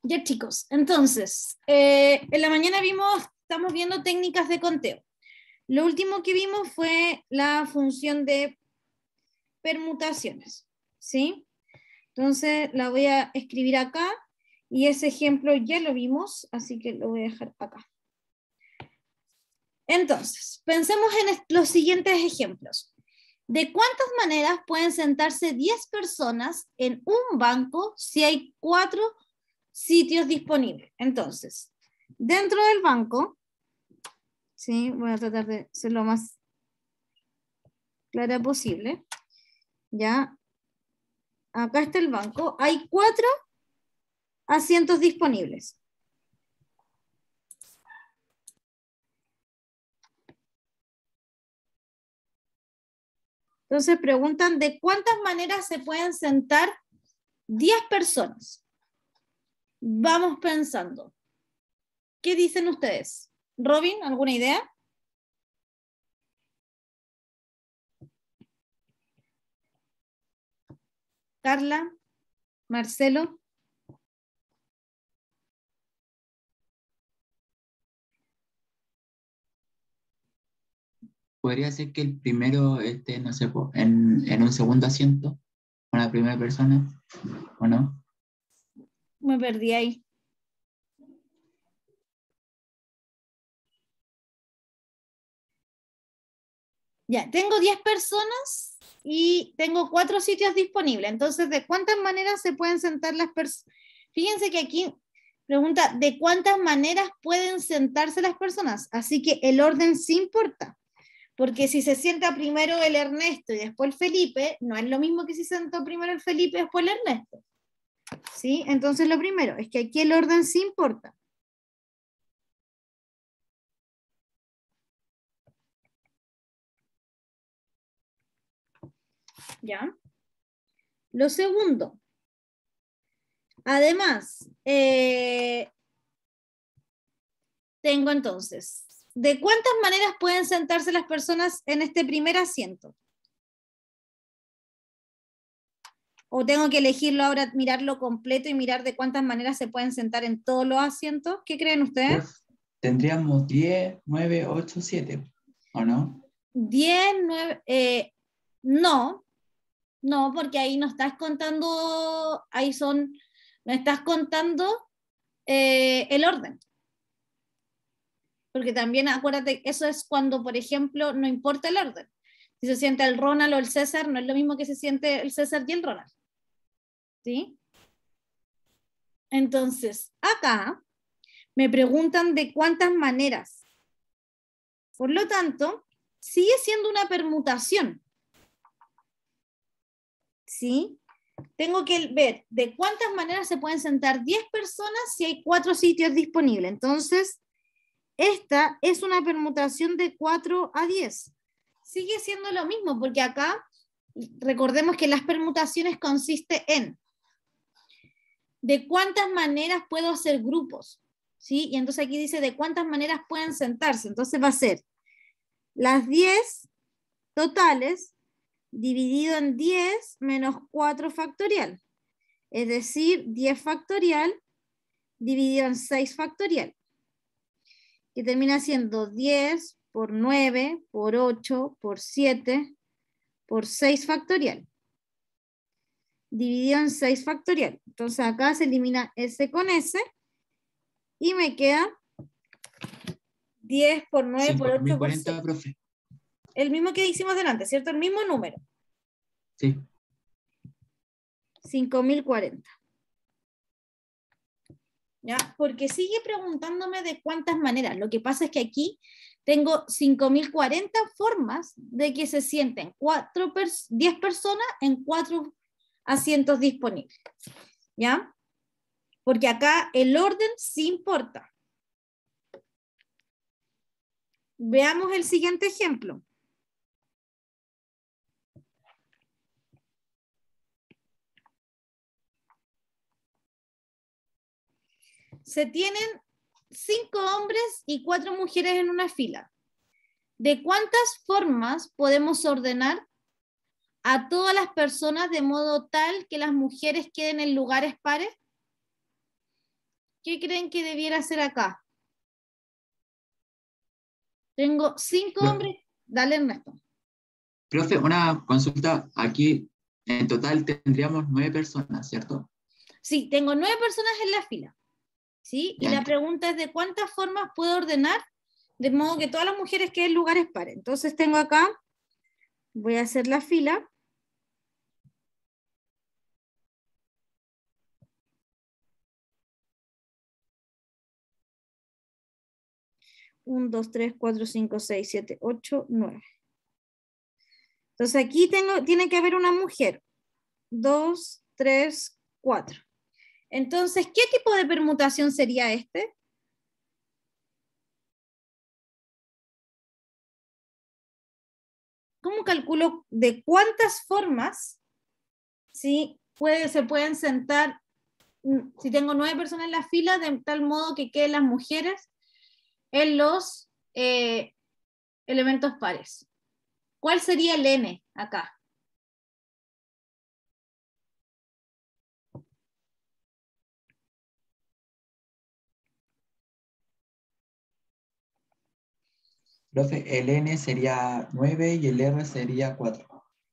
Ya chicos, entonces, en la mañana estamos viendo técnicas de conteo. Lo último que vimos fue la función de permutaciones, ¿sí? Entonces la voy a escribir acá y ese ejemplo ya lo vimos, así que lo voy a dejar acá. Entonces, pensemos en los siguientes ejemplos. ¿De cuántas maneras pueden sentarse 10 personas en un banco si hay 4 sitios disponibles? Entonces, dentro del banco, ¿sí? Voy a tratar de ser lo más clara posible. Ya, acá está el banco. Hay 4 asientos disponibles. Entonces preguntan, ¿de cuántas maneras se pueden sentar 10 personas? Vamos pensando. ¿Qué dicen ustedes? Robin, ¿alguna idea? Carla, Marcelo. Podría ser que el primero esté, no sé, po, en un segundo asiento con la primera persona, ¿o no? Me perdí ahí. Ya, tengo 10 personas y tengo 4 sitios disponibles. Entonces, ¿de cuántas maneras se pueden sentar las personas? Fíjense que aquí pregunta, ¿de cuántas maneras pueden sentarse las personas? Así que el orden sí importa. Porque si se sienta primero el Ernesto y después el Felipe, no es lo mismo que si se sentó primero el Felipe y después el Ernesto. ¿Sí? Entonces lo primero es que aquí el orden sí importa. ¿Ya? Lo segundo, además, tengo entonces, ¿de cuántas maneras pueden sentarse las personas en este primer asiento? ¿O tengo que elegirlo ahora, mirarlo completo y mirar de cuántas maneras se pueden sentar en todos los asientos? ¿Qué creen ustedes? Tendríamos 10, 9, 8, 7, ¿o no? 10, 9, no, no, porque ahí no estás contando, no estás contando el orden. Porque también acuérdate, eso es cuando, por ejemplo, no importa el orden. Si se siente el Ronald o el César, no es lo mismo que se siente el César y el Ronald. ¿Sí? Entonces, acá me preguntan de cuántas maneras. Por lo tanto, sigue siendo una permutación. ¿Sí? Tengo que ver de cuántas maneras se pueden sentar 10 personas si hay 4 sitios disponibles. Entonces, esta es una permutación de 4 a 10. Sigue siendo lo mismo, porque acá recordemos que las permutaciones consiste en de cuántas maneras puedo hacer grupos, ¿sí? Y entonces aquí dice de cuántas maneras pueden sentarse. Entonces va a ser las 10 totales dividido en 10 menos 4 factorial. Es decir, 10 factorial dividido en 6 factorial. Que termina siendo 10 por 9 por 8 por 7 por 6 factorial. Dividido en 6 factorial. Entonces acá se elimina S con S y me queda 10 por 9 por 8 por 6. 5040, profe. El mismo que hicimos delante, ¿cierto? El mismo número. Sí. 5040. ¿Ya? Porque sigue preguntándome de cuántas maneras. Lo que pasa es que aquí tengo 5040 formas de que se sienten 10 personas en 4 asientos disponibles. ¿Ya? Porque acá el orden sí importa. Veamos el siguiente ejemplo. Se tienen 5 hombres y 4 mujeres en una fila. ¿De cuántas formas podemos ordenar a todas las personas de modo tal que las mujeres queden en lugares pares? ¿Qué creen que debiera hacer acá? Tengo 5 hombres. Dale, Ernesto. Profe, una consulta. Aquí en total tendríamos 9 personas, ¿cierto? Sí, tengo 9 personas en la fila. ¿Sí? Y Ya, la pregunta es de cuántas formas puedo ordenar de modo que todas las mujeres queden en lugares pares. Entonces tengo acá, voy a hacer la fila. Un, 2, 3, 4, 5, 6, 7, 8, 9. Entonces aquí tiene que haber una mujer. 2, 3, 4. Entonces, ¿qué tipo de permutación sería este? ¿Cómo calculo de cuántas formas ¿sí? se pueden sentar? Si tengo 9 personas en la fila, de tal modo que queden las mujeres en los elementos pares. ¿Cuál sería el n acá? profe, el N sería 9 y el R sería 4.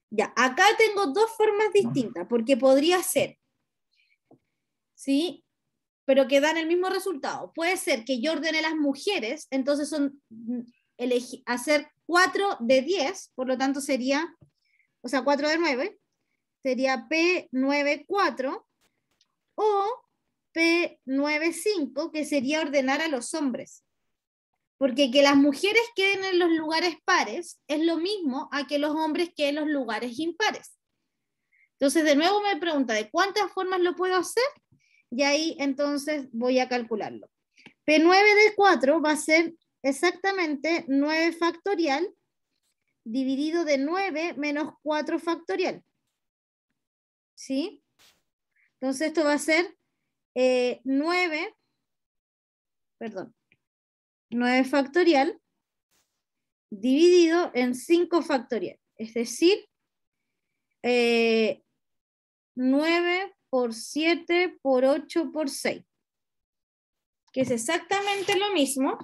Ya, acá tengo 2 formas distintas, porque podría ser, ¿sí? Pero que dan el mismo resultado. Puede ser que yo ordene las mujeres, entonces hacer 4 de 10, por lo tanto sería, o sea, 4 de 9, sería P94, o P95, que sería ordenar a los hombres. Porque que las mujeres queden en los lugares pares es lo mismo a que los hombres queden en los lugares impares. Entonces, de nuevo me pregunta, ¿de cuántas formas lo puedo hacer? Y ahí entonces voy a calcularlo. P9 de 4 va a ser exactamente 9 factorial dividido de 9 menos 4 factorial. ¿Sí? Entonces esto va a ser 9 factorial dividido en 5 factorial. Es decir, 9 por 7 por 8 por 6. Que es exactamente lo mismo.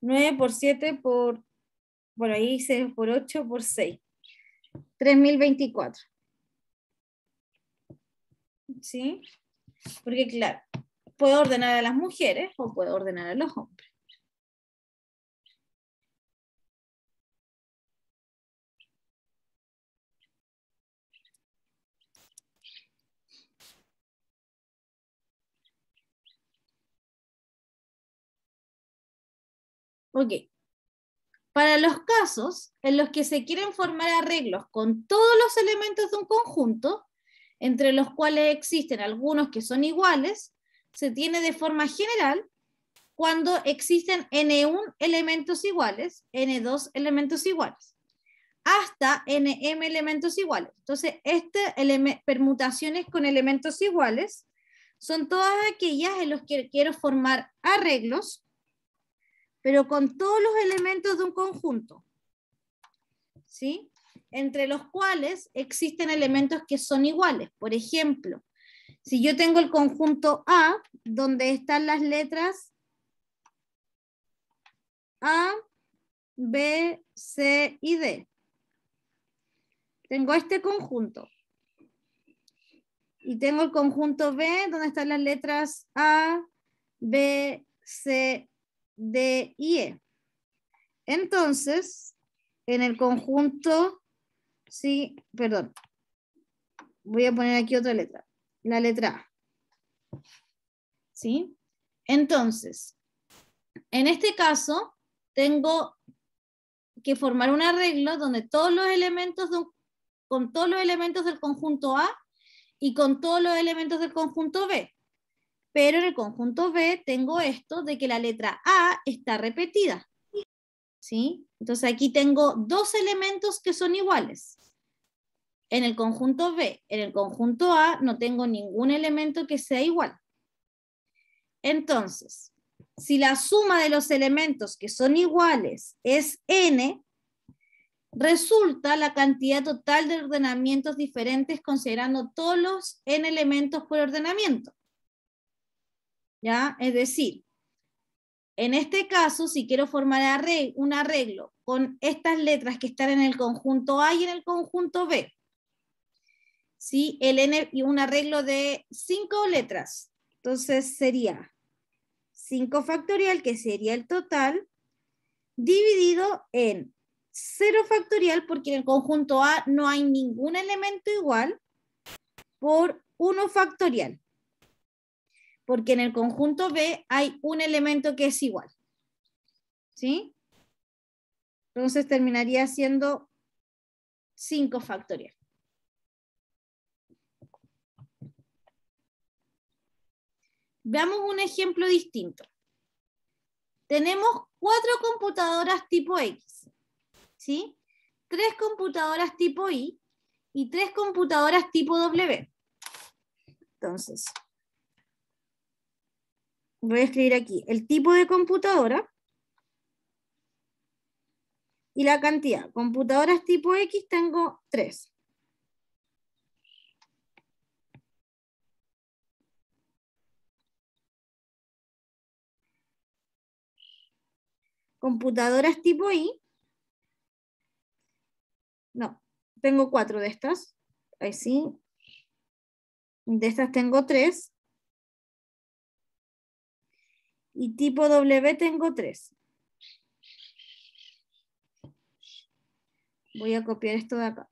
9 por 7 por ahí 6 por 8 por 6. 3024. ¿Sí? Porque claro, puedo ordenar a las mujeres o puedo ordenar a los hombres. Ok. Para los casos en los que se quieren formar arreglos con todos los elementos de un conjunto, entre los cuales existen algunos que son iguales, se tiene de forma general cuando existen N1 elementos iguales, N2 elementos iguales, hasta Nm elementos iguales. Entonces, permutaciones con elementos iguales son todas aquellas en las que quiero formar arreglos, pero con todos los elementos de un conjunto, ¿sí? Entre los cuales existen elementos que son iguales. Por ejemplo, si yo tengo el conjunto A, donde están las letras A, B, C y D. Tengo este conjunto. Y tengo el conjunto B, donde están las letras A, B, C, D y E. Entonces, en el conjunto, sí, perdón, voy a poner aquí otra letra, la letra A. ¿Sí? Entonces, en este caso, tengo que formar un arreglo donde todos los elementos con todos los elementos del conjunto A y con todos los elementos del conjunto B. Pero en el conjunto B tengo esto de que la letra A está repetida. ¿Sí? Entonces aquí tengo 2 elementos que son iguales. En el conjunto B, en el conjunto A no tengo ningún elemento que sea igual. Entonces, si la suma de los elementos que son iguales es n, resulta la cantidad total de ordenamientos diferentes considerando todos los n elementos por ordenamiento. ¿Ya? Es decir, en este caso, si quiero formar un arreglo con estas letras que están en el conjunto A y en el conjunto B, ¿sí? El n y un arreglo de 5 letras. Entonces sería 5 factorial, que sería el total, dividido en 0 factorial, porque en el conjunto A no hay ningún elemento igual, por 1 factorial. Porque en el conjunto B hay un elemento que es igual. ¿Sí? Entonces terminaría siendo 5 factorial. Veamos un ejemplo distinto. Tenemos 4 computadoras tipo X, ¿sí? 3 computadoras tipo Y y 3 computadoras tipo W. Entonces, voy a escribir aquí el tipo de computadora y la cantidad. Computadoras tipo X tengo 3. Computadoras tipo Y, no, tengo 4 de estas. Ahí sí. De estas tengo 3. Y tipo W tengo 3. Voy a copiar esto de acá.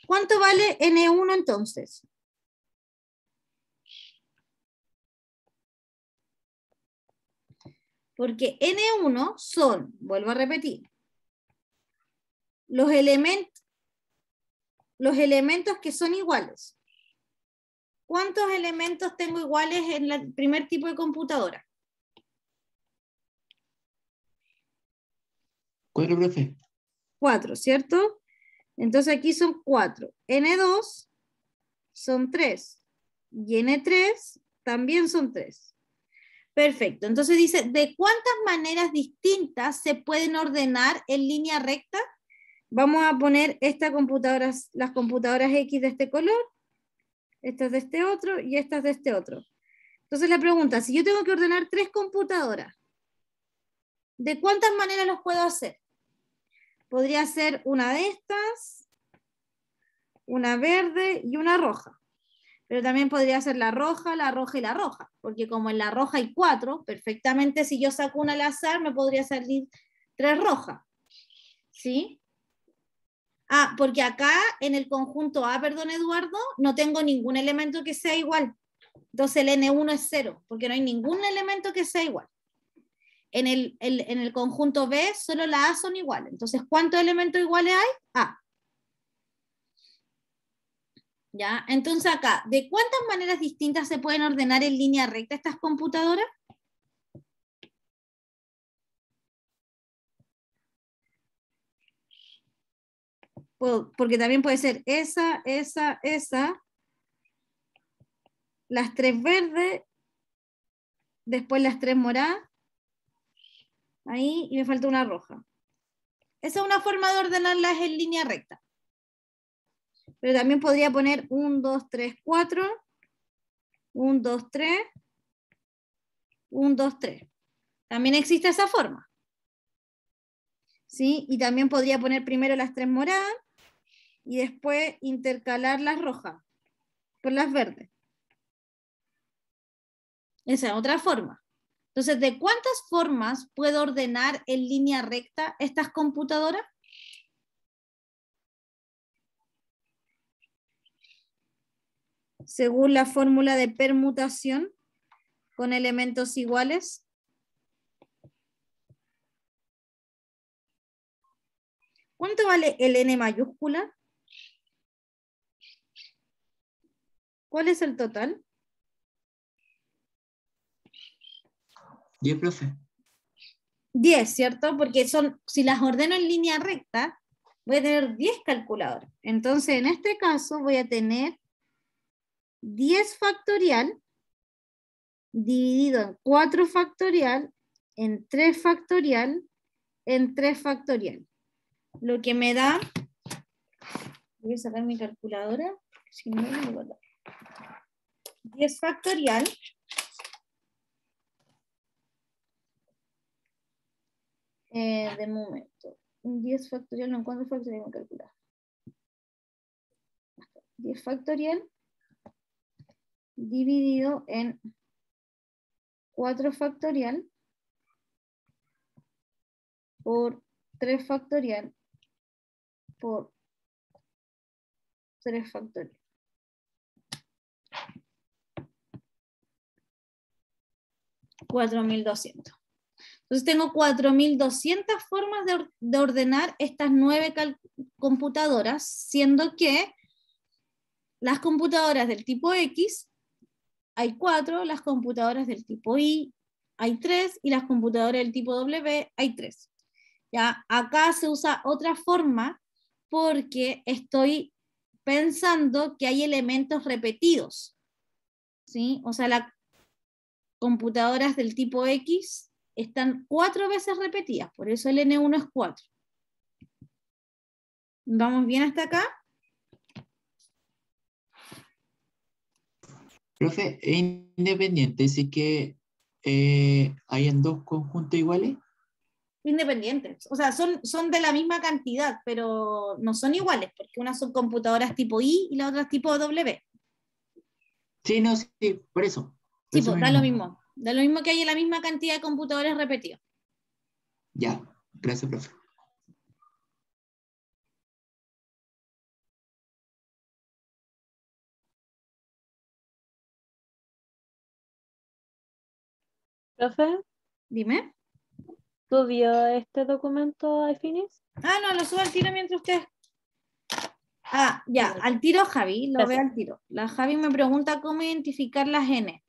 ¿Cuánto vale N1 entonces? Porque N1 son, vuelvo a repetir, los elementos que son iguales. ¿Cuántos elementos tengo iguales en el primer tipo de computadora? 4, profe. 4, ¿cierto? Entonces aquí son 4. N2 son 3. Y N3 también son 3. Perfecto. Entonces dice, ¿de cuántas maneras distintas se pueden ordenar en línea recta? Vamos a poner las computadoras X de este color, estas de este otro y estas de este otro. Entonces la pregunta, si yo tengo que ordenar 3 computadoras, ¿de cuántas maneras los puedo hacer? Podría ser una de estas, una verde y una roja. Pero también podría ser la roja y la roja, porque como en la roja hay 4, perfectamente si yo saco una al azar me podría salir 3 rojas. ¿Sí? Ah, porque acá en el conjunto A, perdón Eduardo, no tengo ningún elemento que sea igual. Entonces el N1 es 0, porque no hay ningún elemento que sea igual. En el conjunto B, solo las A son iguales. Entonces, ¿cuántos elementos iguales hay? A. ¿Ya? Entonces acá, ¿de cuántas maneras distintas se pueden ordenar en línea recta estas computadoras? Porque también puede ser esa, las 3 verdes, después las 3 moradas, ahí, y me falta una roja. Esa es una forma de ordenarlas en línea recta. Pero también podría poner 1, 2, 3, 4, 1, 2, 3, 1, 2, 3. También existe esa forma. ¿Sí? Y también podría poner primero las 3 moradas y después intercalar las rojas por las verdes. Esa es otra forma. Entonces, ¿de cuántas formas puedo ordenar en línea recta estas computadoras? Según la fórmula de permutación con elementos iguales. ¿Cuánto vale el n mayúscula? ¿Cuál es el total? 10, profe. 10, ¿cierto? Porque si las ordeno en línea recta, voy a tener 10 calculadores. Entonces, en este caso, voy a tener 10 factorial dividido en 4 factorial en 3 factorial en 3 factorial. Lo que me da, voy a sacar mi calculadora, si no, no me va a dar. 10 factorial de momento. 10 factorial, no, ¿cuánto factorial voy a calcular? 10 factorial dividido en 4 factorial por 3 factorial por 3 factorial. $4.200. Entonces tengo 4.200 formas de ordenar estas 9 computadoras, siendo que las computadoras del tipo X hay 4, las computadoras del tipo Y hay 3 y las computadoras del tipo W hay 3. ¿Ya? Acá se usa otra forma porque estoy pensando que hay elementos repetidos, ¿sí? O sea, las computadoras del tipo X están 4 veces repetidas, por eso el N1 es 4. ¿Vamos bien hasta acá? Profe, ¿es independiente si es que hay en 2 conjuntos iguales? Independientes. O sea, son de la misma cantidad, pero no son iguales, porque unas son computadoras tipo I y la otra es tipo W. Sí, no, sí, por eso. Por Sí, eso pues da lo mismo. mismo. Da lo mismo que hay en la misma cantidad de computadores repetidos. Ya, gracias, profe. Profe, Dime. ¿tú vio este documento a Finis? Ah, no, lo subo al tiro mientras usted. Ah, ya, al tiro Javi, lo ve Gracias. al tiro. La Javi me pregunta cómo identificar las N.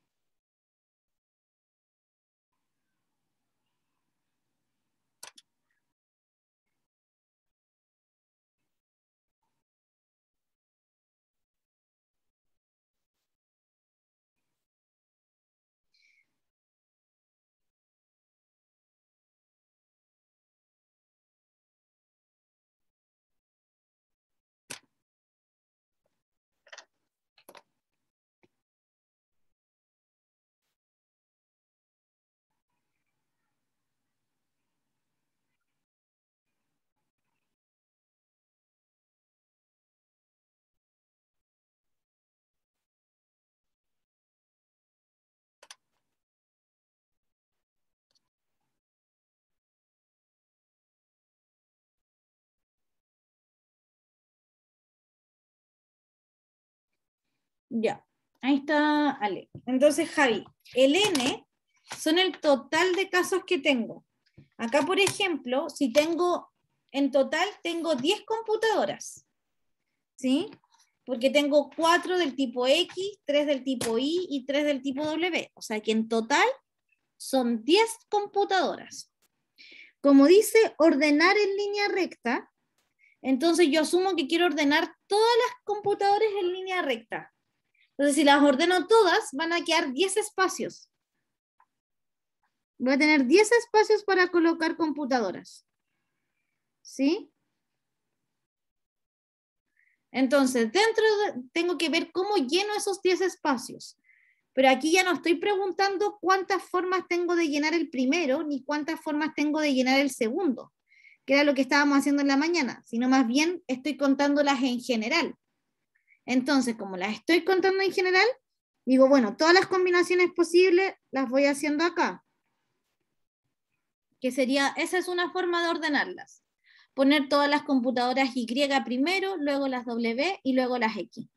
Ya, ahí está Ale. Entonces, Javi, el N son el total de casos que tengo. Acá, por ejemplo, si tengo, en total tengo 10 computadoras, ¿sí? Porque tengo 4 del tipo X, 3 del tipo Y y 3 del tipo W. O sea que en total son 10 computadoras. Como dice ordenar en línea recta, entonces yo asumo que quiero ordenar todas las computadoras en línea recta. Entonces, si las ordeno todas, van a quedar 10 espacios. Voy a tener 10 espacios para colocar computadoras. ¿Sí? Entonces, tengo que ver cómo lleno esos 10 espacios. Pero aquí ya no estoy preguntando cuántas formas tengo de llenar el primero, ni cuántas formas tengo de llenar el segundo, que era lo que estábamos haciendo en la mañana, sino más bien estoy contándolas en general. Entonces, como las estoy contando en general, digo, bueno, todas las combinaciones posibles las voy haciendo acá. Que sería, esa es una forma de ordenarlas. Poner todas las computadoras Y primero, luego las W y luego las X.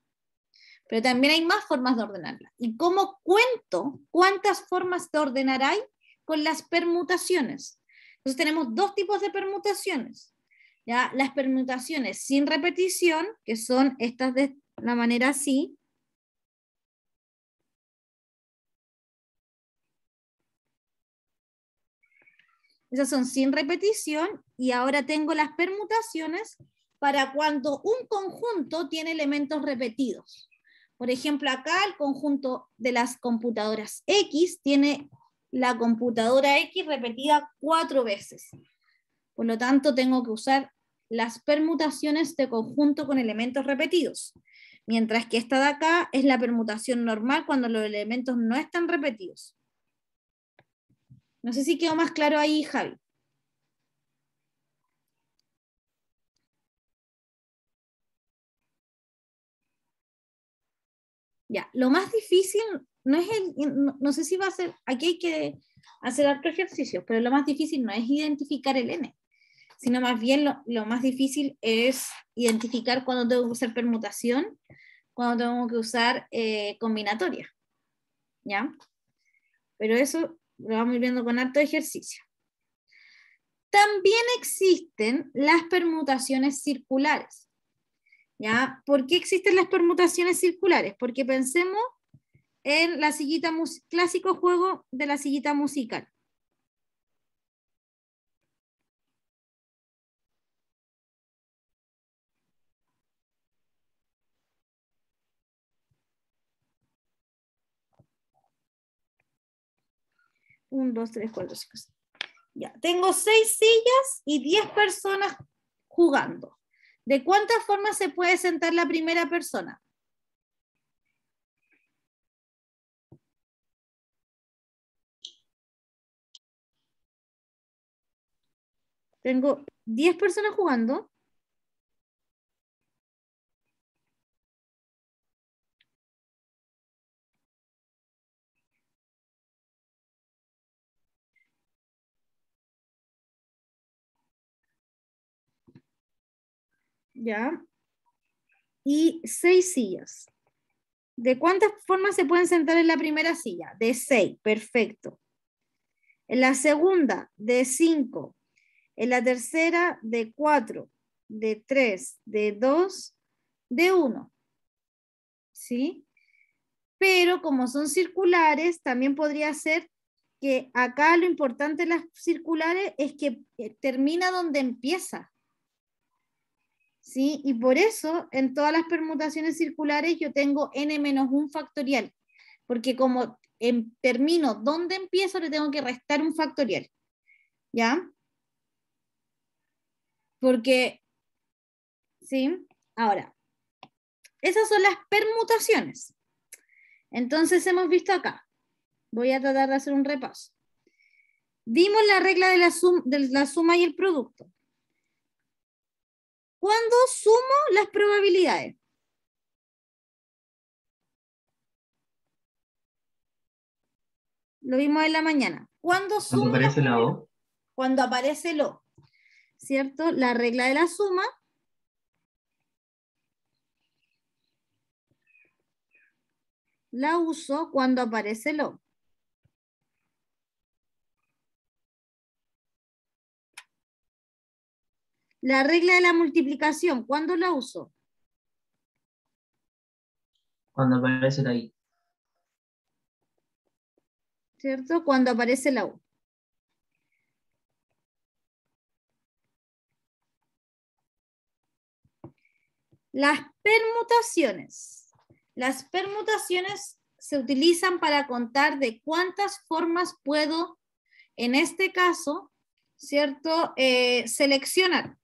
Pero también hay más formas de ordenarlas. ¿Y cómo cuento cuántas formas de ordenar hay? Con las permutaciones. Entonces tenemos 2 tipos de permutaciones. ¿Ya? Las permutaciones sin repetición, que son estas de la manera así. Esas son sin repetición y ahora tengo las permutaciones para cuando un conjunto tiene elementos repetidos. Por ejemplo, acá el conjunto de las computadoras X tiene la computadora X repetida 4 veces. Por lo tanto, tengo que usar las permutaciones de conjunto con elementos repetidos. Mientras que esta de acá es la permutación normal cuando los elementos no están repetidos. No sé si quedó más claro ahí, Javi. Ya, lo más difícil no es no sé si va a ser, aquí hay que hacer harto ejercicio, pero lo más difícil no es identificar el n, sino más bien lo más difícil es identificar cuando tengo que usar permutación, cuando tengo que usar combinatoria. ¿Ya? Pero eso lo vamos a ir viendo con harto ejercicio. También existen las permutaciones circulares. ¿Ya? ¿Por qué existen las permutaciones circulares? Porque pensemos en la sillita clásico juego de la sillita musical. Un, dos, tres, cuatro, cinco, seis. Ya, tengo 6 sillas y 10 personas jugando. ¿De cuántas formas se puede sentar la primera persona? Tengo 10 personas jugando. ¿Ya? Y 6 sillas. ¿De cuántas formas se pueden sentar en la primera silla? De 6, perfecto. En la segunda, de 5. En la tercera, de 4. De 3. De 2. De 1. ¿Sí? Pero como son circulares, también podría ser que acá lo importante de las circulares es que termina donde empieza. ¿Sí? Y por eso en todas las permutaciones circulares yo tengo n-1 factorial, porque como termino donde empiezo, le tengo que restar un factorial. ¿Ya? Porque, ¿sí? Ahora, esas son las permutaciones. Entonces hemos visto acá. Voy a tratar de hacer un repaso. Vimos la regla de la suma y el producto. ¿Cuándo sumo las probabilidades? Lo vimos en la mañana. ¿Cuándo sumo? Cuando aparece la O. Cuando aparece el O. ¿Cierto? La regla de la suma la uso cuando aparece el O. La regla de la multiplicación, ¿cuándo la uso? Cuando aparece la I. ¿Cierto? Cuando aparece la U. Las permutaciones. Las permutaciones se utilizan para contar de cuántas formas puedo, en este caso, ¿cierto? Seleccionar.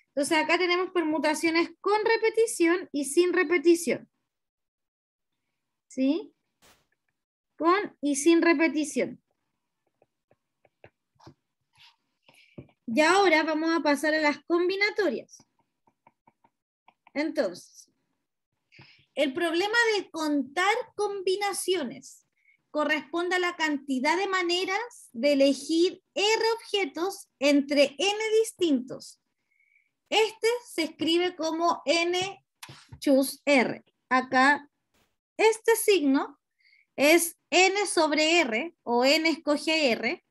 Entonces acá tenemos permutaciones con repetición y sin repetición. ¿Sí? Con y sin repetición. Y ahora vamos a pasar a las combinatorias. Entonces, el problema de contar combinaciones corresponde a la cantidad de maneras de elegir R objetos entre N distintos. Este se escribe como N choose R. Acá, este signo es N sobre R, o N escoge R,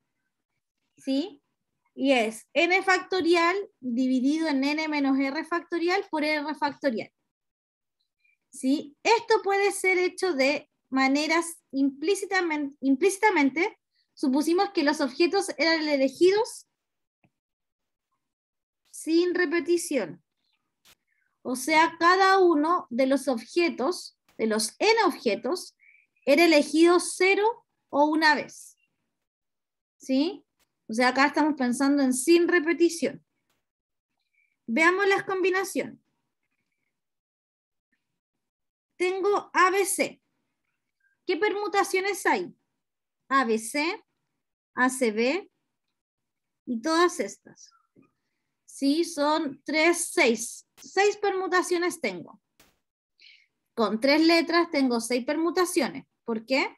¿sí? Y es N factorial dividido en N menos R factorial por R factorial. ¿Sí? Esto puede ser hecho de maneras implícitamente, supusimos que los objetos eran elegidos sin repetición. O sea, cada uno de los objetos, de los N objetos, era elegido 0 o una vez. ¿Sí? O sea, acá estamos pensando en sin repetición. Veamos las combinaciones. Tengo ABC. ¿Qué permutaciones hay? ABC, ACB y todas estas. Sí, son 3, 6. 6 permutaciones tengo. Con 3 letras tengo 6 permutaciones. ¿Por qué?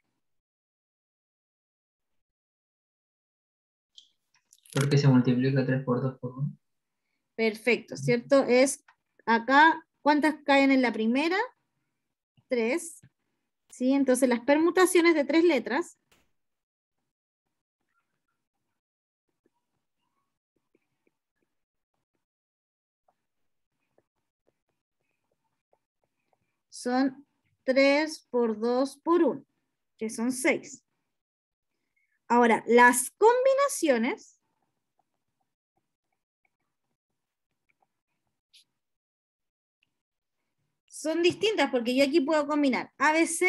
Porque se multiplica 3 por 2 por 1. Perfecto, ¿cierto? Es acá, ¿cuántas caen en la primera? 3. ¿Sí? Entonces las permutaciones de 3 letras son 3 por 2 por 1, que son 6. Ahora, las combinaciones son distintas porque yo aquí puedo combinar ABC,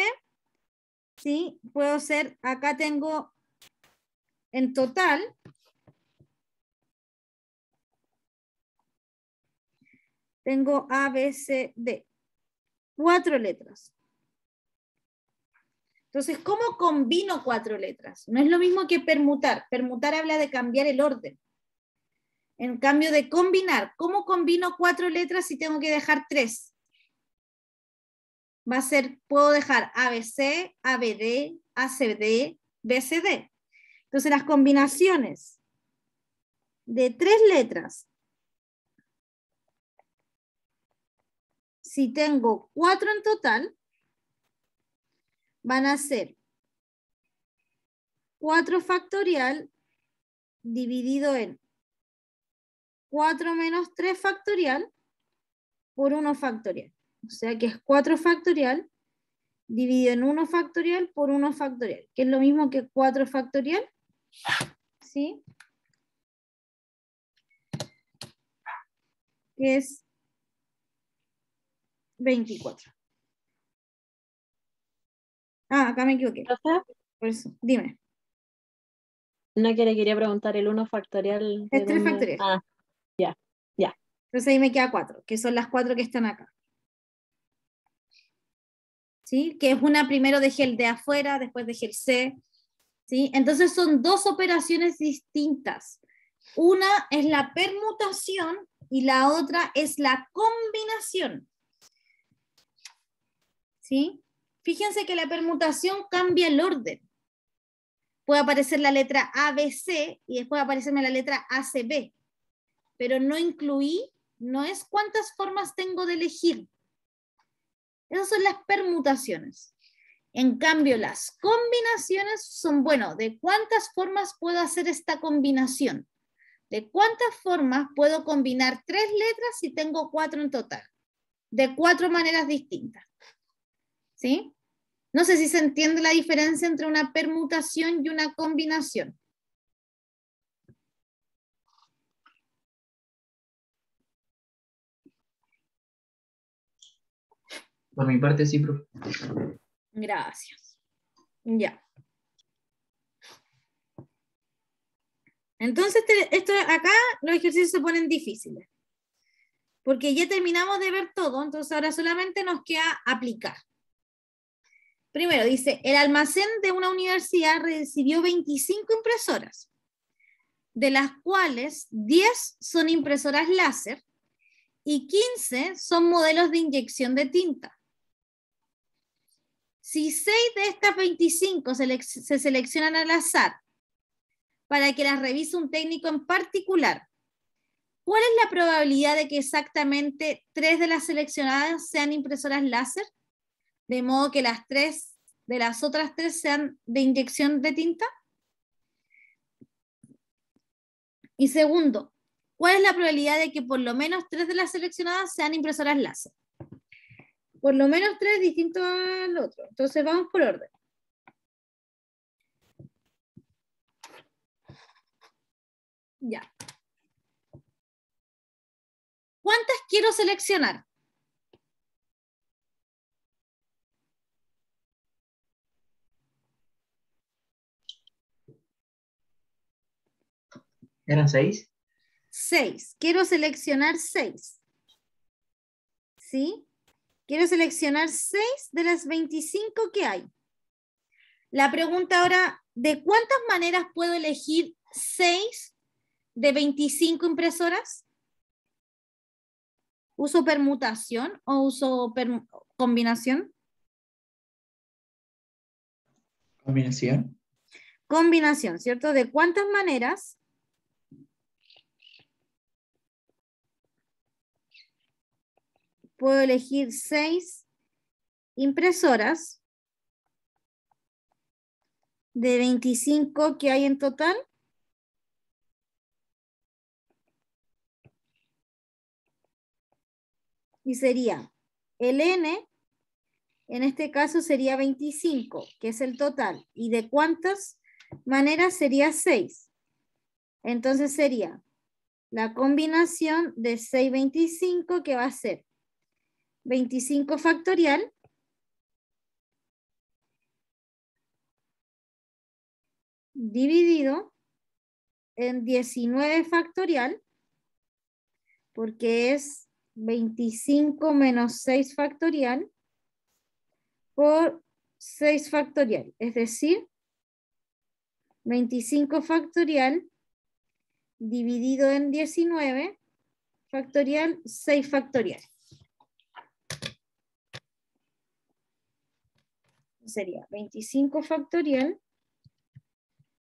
¿sí? Puedo ser, acá tengo en total, tengo ABCD, 4 letras. Entonces, ¿cómo combino 4 letras? No es lo mismo que permutar. Permutar habla de cambiar el orden. En cambio de combinar, ¿cómo combino 4 letras si tengo que dejar 3? Va a ser, puedo dejar ABC, ABD, ACD, BCD. Entonces las combinaciones de 3 letras, si tengo 4 en total, van a ser 4 factorial dividido en 4 menos 3 factorial por 1 factorial. O sea que es 4 factorial dividido en 1 factorial por 1 factorial, que es lo mismo que 4 factorial, ¿sí? Que es 24. Ah, acá me equivoqué. Profe, Por eso, dime. no que le quería preguntar el 1 factorial de Es 3 dónde. factorial. Ah, ya, ya. Entonces ahí me queda 4, que son las 4 que están acá. ¿Sí? Que es una, primero dejé el de afuera, después dejé el C. ¿Sí? Entonces son 2 operaciones distintas. Una es la permutación y la otra es la combinación. ¿Sí? Fíjense que la permutación cambia el orden. Puede aparecer la letra ABC y después aparecerme la letra ACB, pero no incluí, no es cuántas formas tengo de elegir. Esas son las permutaciones. En cambio, las combinaciones son, bueno, ¿de cuántas formas puedo hacer esta combinación? ¿De cuántas formas puedo combinar 3 letras si tengo 4 en total? De 4 maneras distintas. ¿Sí? No sé si se entiende la diferencia entre una permutación y una combinación. Por mi parte, sí, profe. Gracias. Ya. Entonces, esto acá los ejercicios se ponen difíciles. Porque ya terminamos de ver todo, entonces ahora solamente nos queda aplicar. Primero dice, el almacén de una universidad recibió 25 impresoras, de las cuales 10 son impresoras láser y 15 son modelos de inyección de tinta. Si 6 de estas 25 se seleccionan al azar para que las revise un técnico en particular, ¿cuál es la probabilidad de que exactamente 3 de las seleccionadas sean impresoras láser? De modo que las 3 de las otras 3 sean de inyección de tinta. Y segundo, ¿cuál es la probabilidad de que por lo menos 3 de las seleccionadas sean impresoras láser? Por lo menos 3 distintos al otro. Entonces vamos por orden. Ya. ¿Cuántas quiero seleccionar? ¿Eran 6? 6. Quiero seleccionar 6. ¿Sí? Quiero seleccionar 6 de las 25 que hay. La pregunta ahora, ¿de cuántas maneras puedo elegir 6 de 25 impresoras? ¿Uso permutación o uso combinación? Combinación. Combinación, ¿cierto? ¿De cuántas maneras puedo elegir 6 impresoras de 25 que hay en total? Y sería el N, en este caso sería 25, que es el total. ¿Y de cuántas maneras sería 6? Entonces sería la combinación de 6, 25, que va a ser 25 factorial dividido en 19 factorial, porque es 25 menos 6 factorial por 6 factorial, es decir, 25 factorial dividido en 19 factorial, 6 factorial. Sería 25 factorial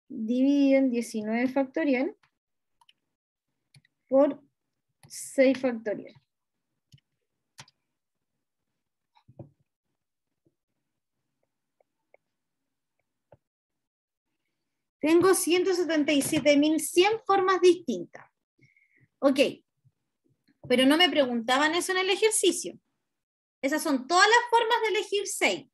dividido en 19 factorial por 6 factorial. Tengo 177.100 formas distintas. Ok, pero no me preguntaban eso en el ejercicio. Esas son todas las formas de elegir 6.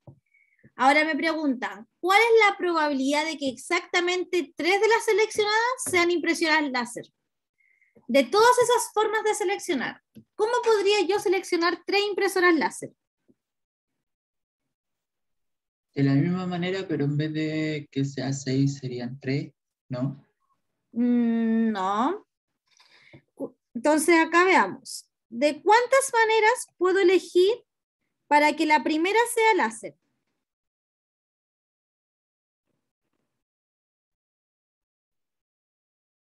Ahora me preguntan, ¿cuál es la probabilidad de que exactamente 3 de las seleccionadas sean impresoras láser? De todas esas formas de seleccionar, ¿cómo podría yo seleccionar 3 impresoras láser? De la misma manera, pero en vez de que sea 6 serían 3, ¿no? No. Entonces acá veamos. ¿De cuántas maneras puedo elegir para que la primera sea láser?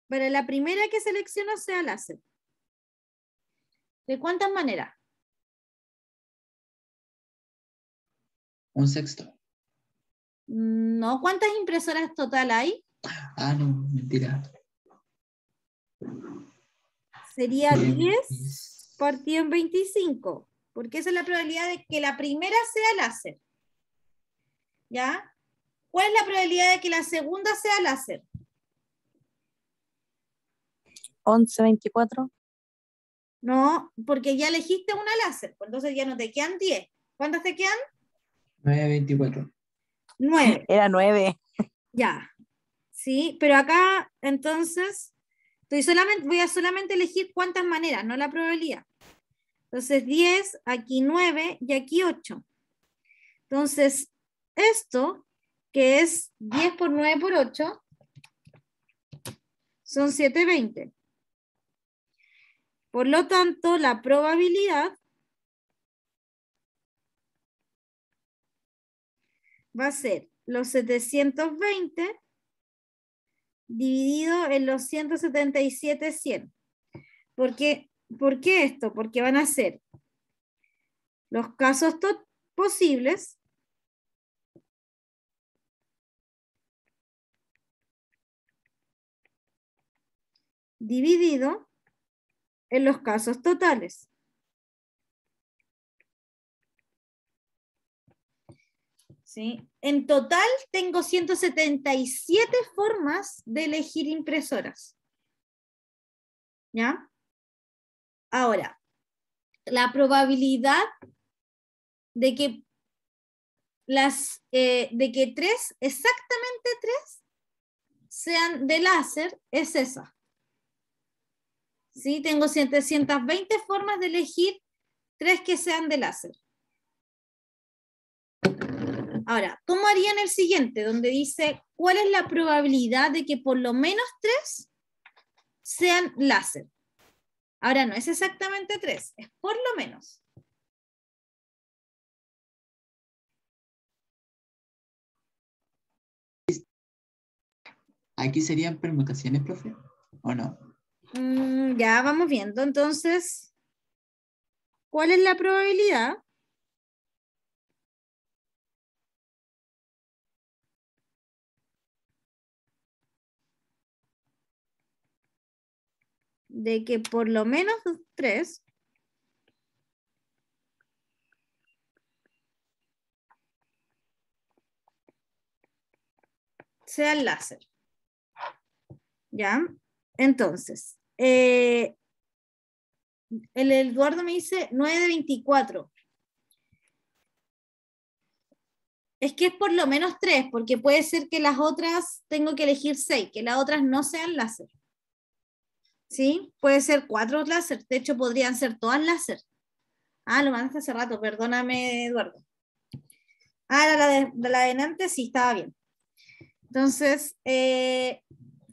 Para la primera que selecciono sea láser. ¿De cuántas maneras? Un sexto. No. ¿Cuántas impresoras total hay? Ah, no, mentira. Sería 10 10. partido en 25. Porque esa es la probabilidad de que la primera sea láser. ¿Ya? ¿Cuál es la probabilidad de que la segunda sea láser? 11, 24. No, porque ya elegiste una láser. Pues entonces ya no te quedan 10. ¿Cuántas te quedan? 9, 24. 9. Era 9. Ya. Sí, pero acá entonces voy a solamente elegir cuántas maneras, no la probabilidad. Entonces 10, aquí 9 y aquí 8. Entonces esto, que es 10 por 9 por 8, son 720. Por lo tanto, la probabilidad va a ser los 720 dividido en los 177, 100. ¿Por qué esto? Porque van a ser los casos posibles dividido en los casos totales. ¿Sí? En total tengo 177 formas de elegir impresoras. ¿Ya? Ahora, la probabilidad de que exactamente 3 sean de láser es esa. ¿Sí? Tengo 720 formas de elegir 3 que sean de láser. Ahora, ¿cómo harían el siguiente? Donde dice, ¿cuál es la probabilidad de que por lo menos 3 sean láser. Ahora no es exactamente 3, es por lo menos. ¿Aquí serían permutaciones, profe? ¿O no? Ya vamos viendo. Entonces, ¿cuál es la probabilidad? De que por lo menos 3 sean láser. ¿Ya? Entonces, el Eduardo me dice 9 de 24. Es que es por lo menos 3, porque puede ser que las otras, tengo que elegir 6, que las otras no sean láser. ¿Sí? Puede ser 4 láser, de hecho podrían ser todas láser. Lo mandaste hace rato, perdóname, Eduardo. La de antes sí estaba bien. Entonces,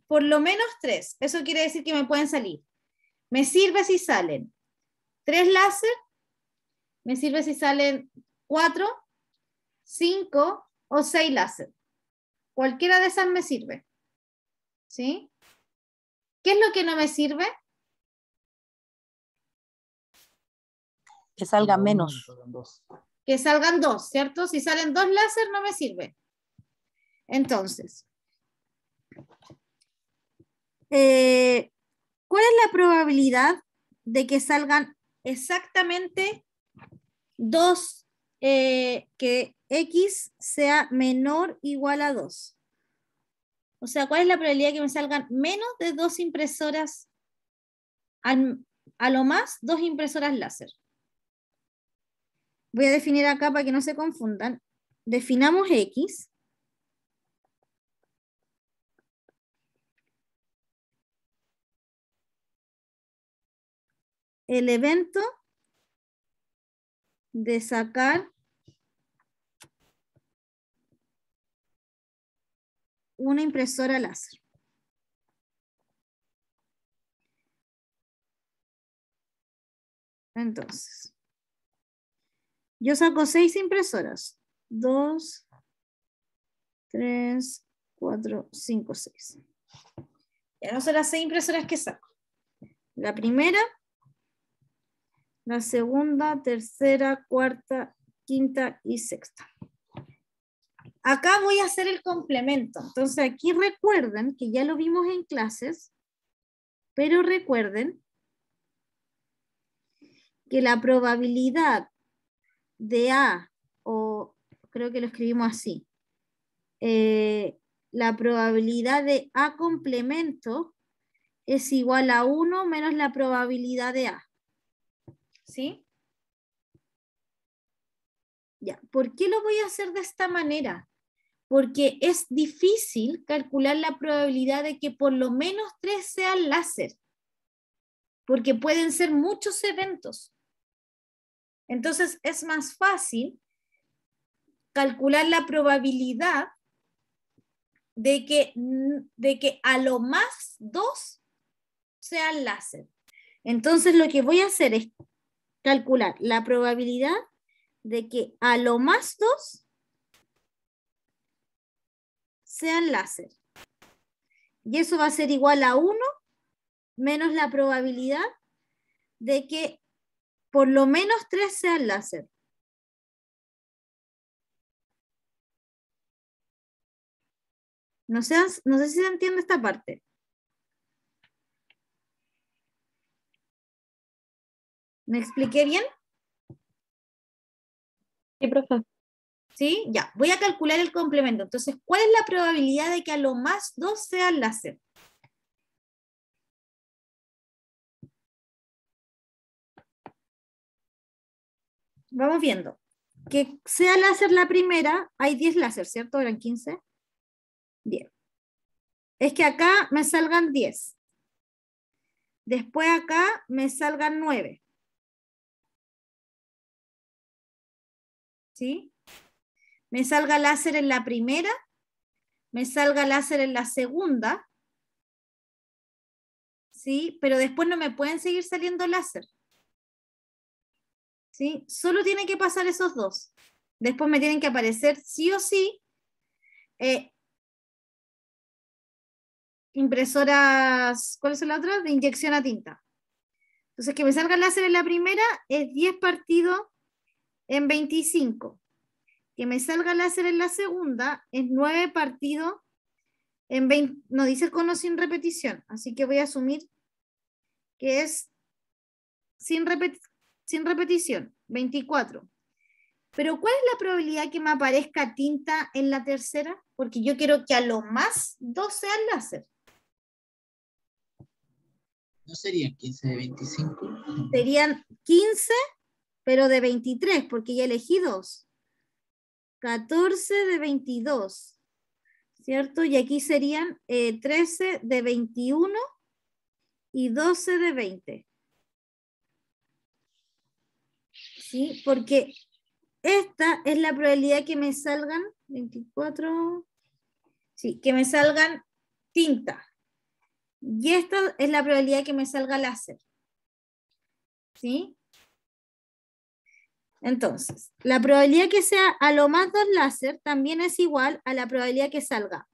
por lo menos 3, eso quiere decir que me pueden salir. Me sirve si salen 3 láser, me sirve si salen 4, 5 o 6 láser. Cualquiera de esas me sirve. ¿Sí? ¿Qué es lo que no me sirve? Que salgan menos. Que salgan 2, ¿cierto? Si salen 2 láser no me sirve. Entonces, ¿cuál es la probabilidad de que salgan exactamente 2, que X sea menor o igual a 2? O sea, ¿cuál es la probabilidad de que me salgan menos de 2 impresoras, a lo más 2 impresoras láser? Voy a definir acá para que no se confundan. Definamos X. El evento de sacar una impresora láser. Entonces, yo saco 6 impresoras. 2, 3, 4, 5, 6. Ya no son las 6 impresoras que saco. La primera, la segunda, tercera, cuarta, quinta y sexta. Acá voy a hacer el complemento. Entonces aquí recuerden que ya lo vimos en clases, pero recuerden que la probabilidad de A, o creo que lo escribimos así, la probabilidad de A complemento es igual a 1 menos la probabilidad de A. ¿Sí? Ya. ¿Por qué lo voy a hacer de esta manera? Porque es difícil calcular la probabilidad de que por lo menos 3 sean láser, porque pueden ser muchos eventos. Entonces es más fácil calcular la probabilidad de que a lo más 2 sean láser. Entonces lo que voy a hacer es calcular la probabilidad de que a lo más 2 sean láser. Y eso va a ser igual a 1 menos la probabilidad de que por lo menos 3 sean láser. No sé si se entiende esta parte. ¿Me expliqué bien? Sí, profe. ¿Sí? Ya, voy a calcular el complemento. Entonces, ¿cuál es la probabilidad de que a lo más 2 sean láser? Vamos viendo. Que sea láser la primera, hay 10 láser, ¿cierto? ¿Eran 15? 10. Es que acá me salgan 10. Después acá me salgan 9. ¿Sí? Me salga láser en la primera, me salga láser en la segunda, ¿sí? Pero después no me pueden seguir saliendo láser. ¿Sí? Solo tiene que pasar esos dos. Después me tienen que aparecer sí o sí impresoras, ¿cuáles son las otras? De inyección a tinta. Entonces, que me salga láser en la primera es 10 partido en 25. Que me salga láser en la segunda es 9 partido en 20. No dice con o sin repetición, así que voy a asumir que es sin repetición, 24. Pero ¿cuál es la probabilidad que me aparezca tinta en la tercera? Porque yo quiero que a lo más 2 sean láser. ¿No serían 15 de 25? Serían 15, pero de 23, porque ya elegí 2. 14 de 22, ¿cierto? Y aquí serían 13 de 21 y 12 de 20. ¿Sí? Porque esta es la probabilidad que me salgan 24, sí, que me salgan tinta. Y esta es la probabilidad que me salga láser. ¿Sí? Entonces, la probabilidad que sea a lo más 2 láser también es igual a la probabilidad que salga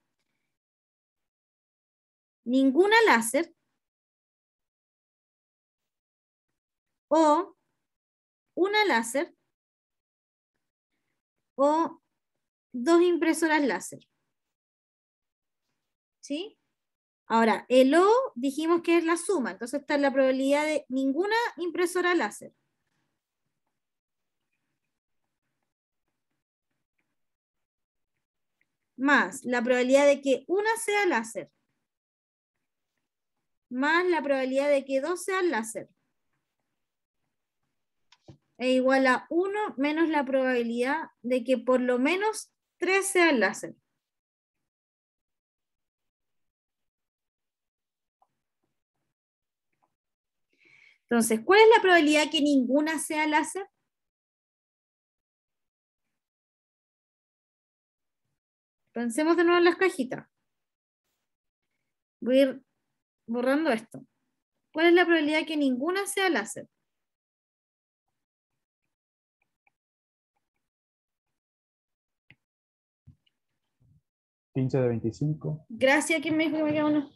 ninguna láser o una láser o 2 impresoras láser. ¿Sí? Ahora, el O dijimos que es la suma, entonces está la probabilidad de ninguna impresora láser. Más la probabilidad de que una sea láser. Más la probabilidad de que 2 sean láser. Es igual a 1 menos la probabilidad de que por lo menos 3 sean láser. Entonces, ¿cuál es la probabilidad que ninguna sea láser? Pensemos de nuevo en las cajitas. Voy a ir borrando esto. ¿Cuál es la probabilidad que ninguna sea láser? ¿15 de 25? Gracias, ¿quién me dijo que me queda uno?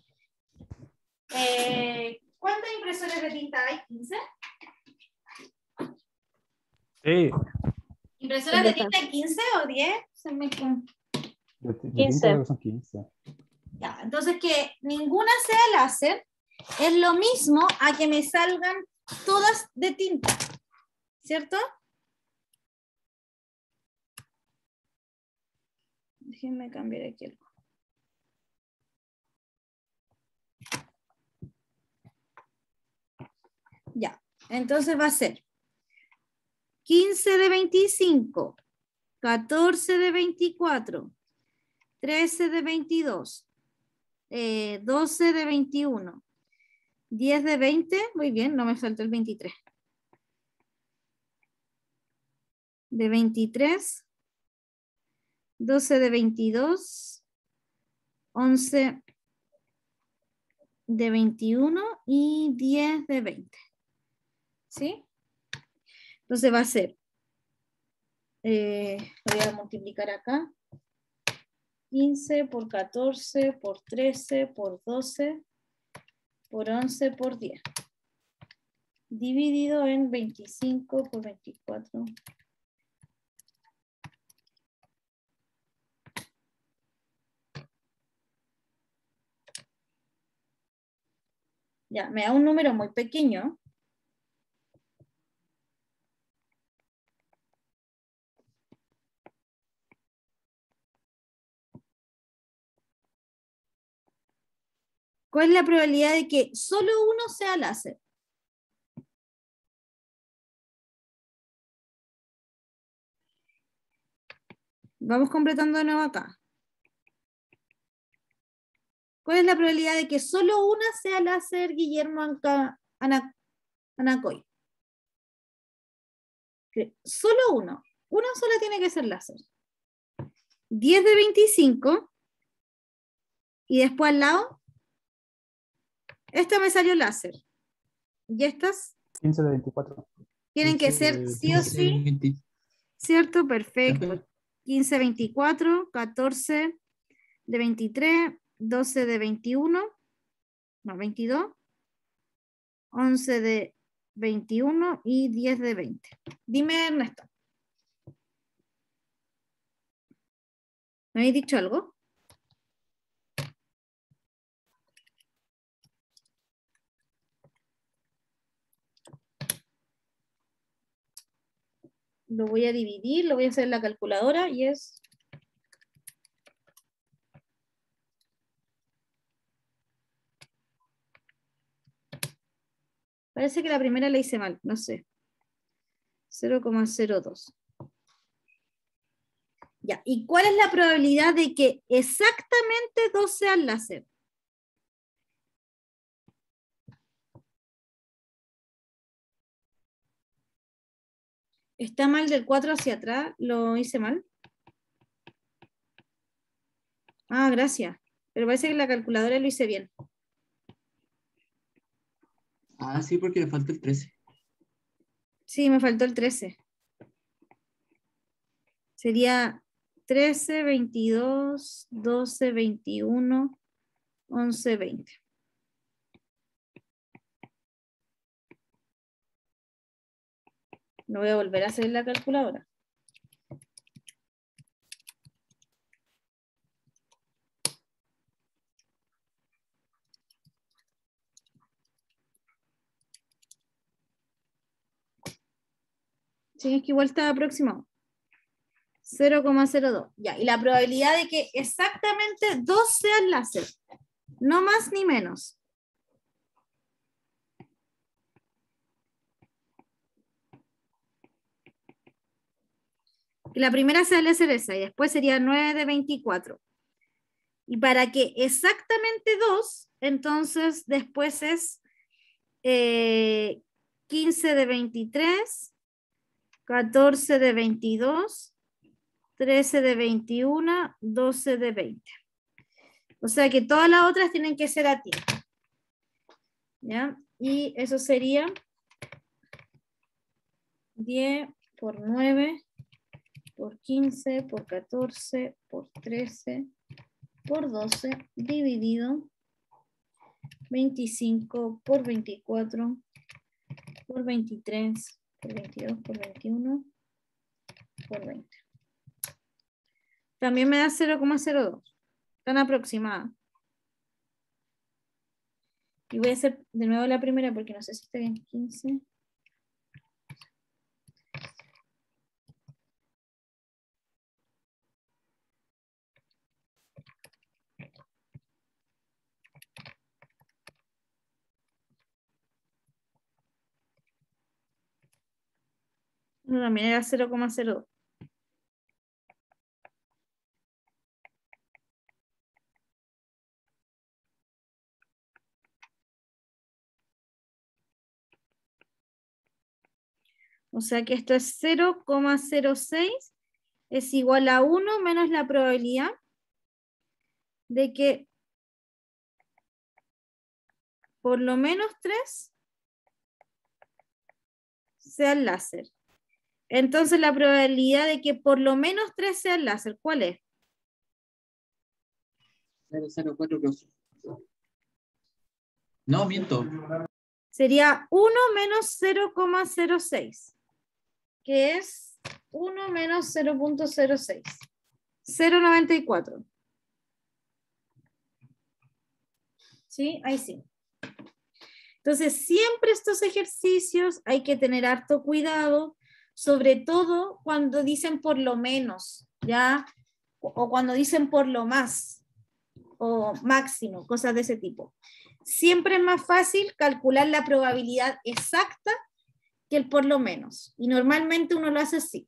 ¿Cuántas impresoras de tinta hay? ¿15? Sí. ¿Impresoras de tinta hay 15 o 10? Se me... De 15. tinta creo que son 15. Ya, entonces que ninguna sea láser es lo mismo a que me salgan todas de tinta, ¿cierto? Déjenme cambiar aquí algo. Ya, entonces va a ser 15 de 25, 14 de 24, 13 de 22, 12 de 21, 10 de 20, muy bien, no me falta el 23. De 23, 12 de 22, 11 de 21 y 10 de 20. ¿Sí? Entonces va a ser, voy a multiplicar acá, 15 por 14 por 13 por 12 por 11 por 10. Dividido en 25 por 24. Ya, me da un número muy pequeño. ¿Cuál es la probabilidad de que solo uno sea láser? Vamos completando de nuevo acá. ¿Cuál es la probabilidad de que solo una sea láser, Guillermo Anacoy? Que solo uno. Una sola tiene que ser láser. 10 de 25. Y después al lado, Esta me salió láser. Y estas 15 de 24. tienen que 15 ser de sí o sí, 20. ¿cierto? Perfecto. Perfecto. 15 de 24, 14 de 23, 12 de 21, no, 22, 11 de 21 y 10 de 20. Dime, Ernesto. ¿Me habéis dicho algo? Lo voy a dividir, lo voy a hacer en la calculadora y es... Parece que la primera la hice mal, no sé. 0,02. Ya, ¿y cuál es la probabilidad de que exactamente 2 sean láser? ¿Está mal del 4 hacia atrás? ¿Lo hice mal? Ah, gracias. Pero parece que en la calculadora lo hice bien. Ah, sí, porque le falta el 13. Sí, me faltó el 13. Sería 13, 22, 12, 21, 11, 20. Lo voy a volver a hacer en la calculadora. Sí, es que igual está aproximado. 0,02. Ya, y la probabilidad de que exactamente 2 sean láser. No más ni menos. La primera suele ser esa, y después sería 9 de 24. Y para que exactamente 2, entonces después es 15 de 23, 14 de 22, 13 de 21, 12 de 20. O sea que todas las otras tienen que ser a tiempo. ¿Ya? Y eso sería 10 por 9 por 15 por 14 por 13 por 12 dividido 25 por 24 por 23 por 22 por 21 por 20. También me da 0,02. Tan aproximada. Y voy a hacer de nuevo la primera porque no sé si está bien. 15. No, también era 0,02. O sea que esto es 0,06 es igual a 1 menos la probabilidad de que por lo menos 3 sean láser. Entonces la probabilidad de que por lo menos 3 sean láser, ¿cuál es? 0,04%. No, miento. Sería 1 menos 0,06, que es 1 menos 0,06. 0,94. ¿Sí? Ahí sí. Entonces, siempre estos ejercicios hay que tener harto cuidado, sobre todo cuando dicen por lo menos, ¿ya? O cuando dicen por lo más, o máximo, cosas de ese tipo. Siempre es más fácil calcular la probabilidad exacta que el por lo menos. Y normalmente uno lo hace así.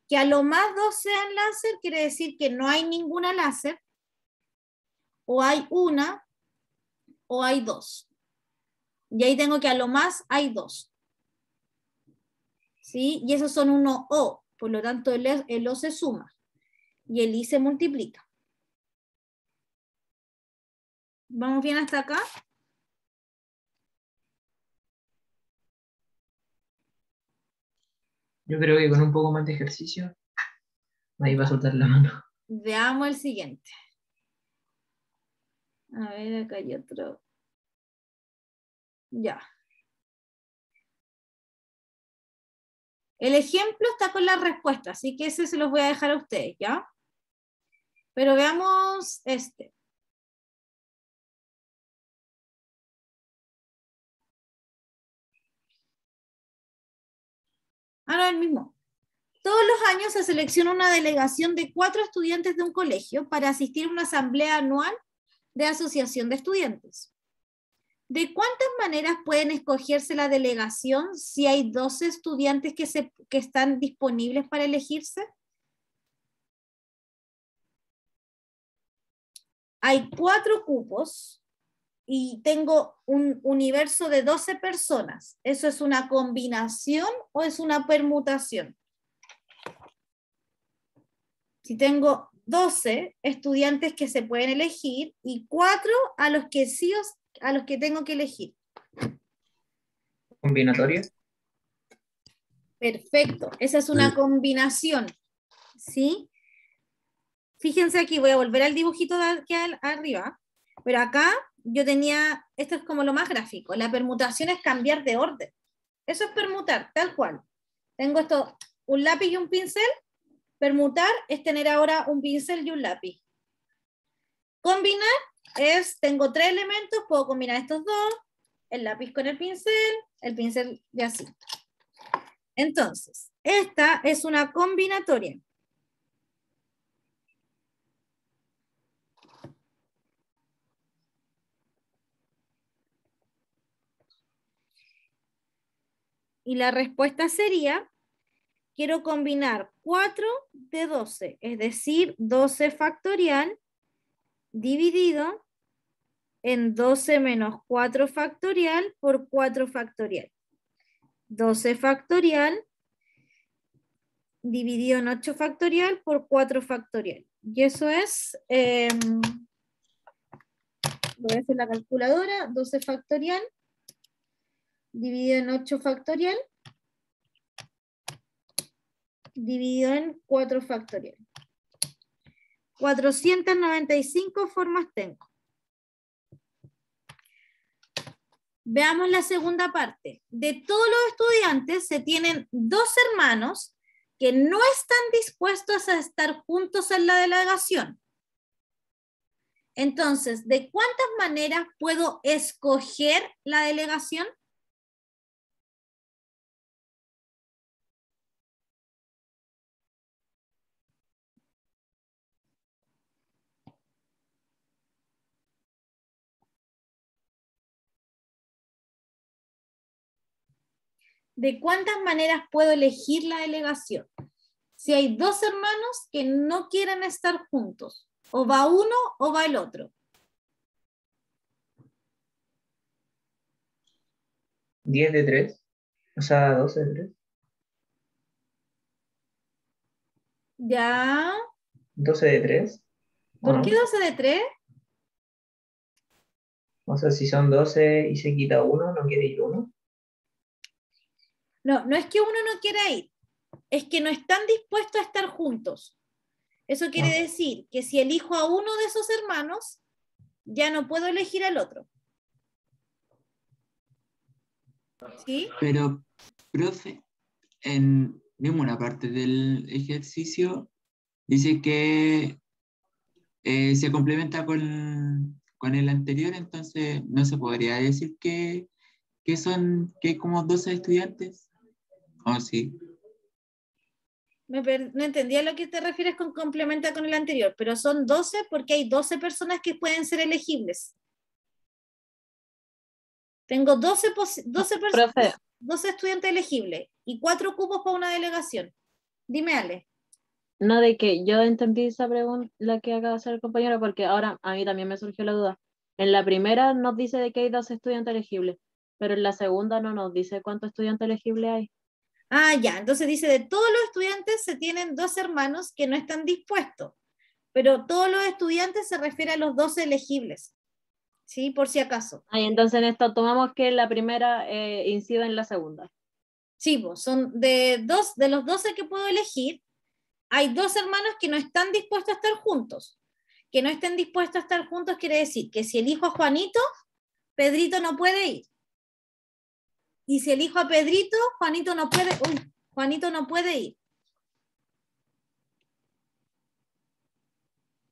Que a lo más 2 sean láser quiere decir que no hay ninguna láser, o hay una, o hay 2. Y ahí tengo que a lo más hay 2. ¿Sí? Y esos son unos O, por lo tanto el O se suma y el I se multiplica. ¿Vamos bien hasta acá? Yo creo que con un poco más de ejercicio, ahí va a soltar la mano. Veamos el siguiente. A ver, acá hay otro. Ya. El ejemplo está con la respuesta, así que ese se los voy a dejar a ustedes, ¿ya? Pero veamos este. Ah, no, el mismo. Todos los años se selecciona una delegación de 4 estudiantes de un colegio para asistir a una asamblea anual de asociación de estudiantes. ¿De cuántas maneras pueden escogerse la delegación si hay 12 estudiantes que están disponibles para elegirse? Hay 4 cupos y tengo un universo de 12 personas. ¿Eso es una combinación o es una permutación? Si tengo 12 estudiantes que se pueden elegir y 4 a los que a los que tengo que elegir. Combinatoria. Perfecto, esa es una combinación, ¿sí? Fíjense aquí, voy a volver al dibujito que hay arriba, pero acá yo tenía, esto es como lo más gráfico, la permutación es cambiar de orden. Eso es permutar, tal cual. Tengo esto, un lápiz y un pincel. Permutar es tener ahora un pincel y un lápiz. Combinar es, tengo 3 elementos, puedo combinar estos dos, el lápiz con el pincel y así. Entonces, esta es una combinatoria. Y la respuesta sería, quiero combinar 4 de 12, es decir, 12 factorial dividido en 12 menos 4 factorial por 4 factorial. 12 factorial dividido en 8 factorial por 4 factorial. Y eso es, voy a hacer la calculadora, 12 factorial dividido en 8 factorial dividido en 4 factorial. 495 formas tengo. Veamos la segunda parte. De todos los estudiantes se tienen 2 hermanos que no están dispuestos a estar juntos en la delegación. Entonces, ¿de cuántas maneras puedo escoger la delegación? ¿De cuántas maneras puedo elegir la delegación? Si hay 2 hermanos que no quieren estar juntos, o va uno o va el otro. 10 de 3. O sea, 12 de 3. ¿Ya? 12 de 3. ¿Por qué 12 de 3? O sea, si son 12 y se quita uno, ¿no quiere ir uno? No, no es que uno no quiera ir, es que no están dispuestos a estar juntos. Eso quiere decir que si elijo a uno de esos hermanos, ya no puedo elegir al otro. ¿Sí? Pero, profe, en una parte del ejercicio dice que se complementa con el anterior, entonces no se podría decir que hay como 12 estudiantes. ¿O sí? No entendía a lo que te refieres con complementa con el anterior, pero son 12 porque hay 12 personas que pueden ser elegibles. Tengo 12 personas, Profe, 12 estudiantes elegibles y 4 cupos para una delegación. Dime, Ale. no de que yo entendí esa pregunta, la que acaba de hacer el compañero, porque ahora a mí también me surgió la duda. En la primera nos dice de que hay 2 estudiantes elegibles, pero en la segunda no nos dice cuántos estudiantes elegibles hay. Ah, ya, entonces dice, de todos los estudiantes se tienen 2 hermanos que no están dispuestos, pero todos los estudiantes se refiere a los 12 elegibles, ¿sí? Por si acaso. Entonces en esto tomamos que la primera incide en la segunda. Sí, pues, son de los 12 que puedo elegir, hay 2 hermanos que no están dispuestos a estar juntos. Que no estén dispuestos a estar juntos quiere decir que si elijo a Juanito, Pedrito no puede ir. Y si elijo a Pedrito, Juanito no puede ir.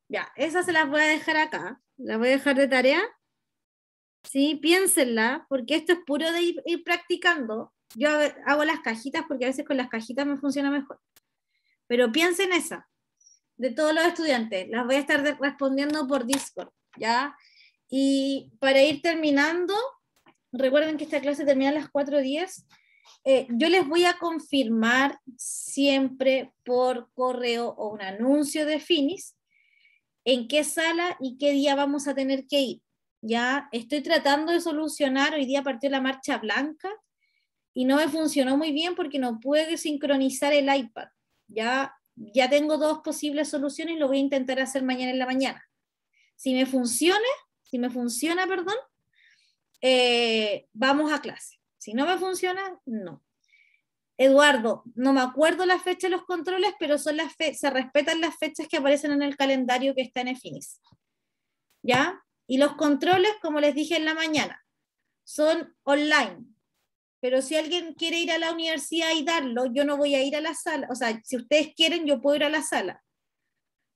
Ya, esas se las voy a dejar acá. Las voy a dejar de tarea. Sí, piénsenla, porque esto es puro de ir practicando. Yo hago las cajitas porque a veces con las cajitas me funciona mejor. Pero piensen esa, de todos los estudiantes. Las voy a estar respondiendo por Discord, ¿ya? Y para ir terminando, recuerden que esta clase termina a las 4:10. Yo les voy a confirmar siempre por correo o un anuncio de Finis en qué sala y qué día vamos a tener que ir. Ya estoy tratando de solucionar, hoy día partió la marcha blanca y no me funcionó muy bien porque no pude sincronizar el iPad. Ya tengo 2 posibles soluciones y lo voy a intentar hacer mañana en la mañana. Si me funciona, perdón, vamos a clase. Si no me funciona, no. Eduardo, no me acuerdo la fecha de los controles, pero son se respetan las fechas que aparecen en el calendario que está en Efinis. ¿Ya? Y los controles, como les dije en la mañana, son online. Pero si alguien quiere ir a la universidad y darlo, yo no voy a ir a la sala. O sea, si ustedes quieren, yo puedo ir a la sala.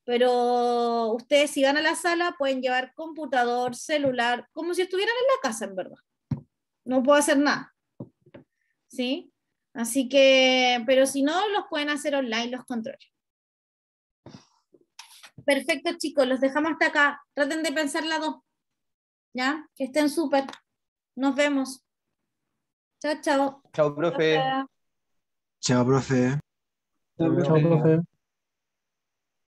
Pero ustedes si van a la sala pueden llevar computador, celular, como si estuvieran en la casa, en verdad. No puedo hacer nada. ¿Sí? Así que, pero si no, los pueden hacer online los controles. Perfecto, chicos, los dejamos hasta acá. Traten de pensar las 2. ¿Ya? Que estén súper. Nos vemos. Chao, chao. Chao, profe. Profe. Chao, profe. Chao, profe.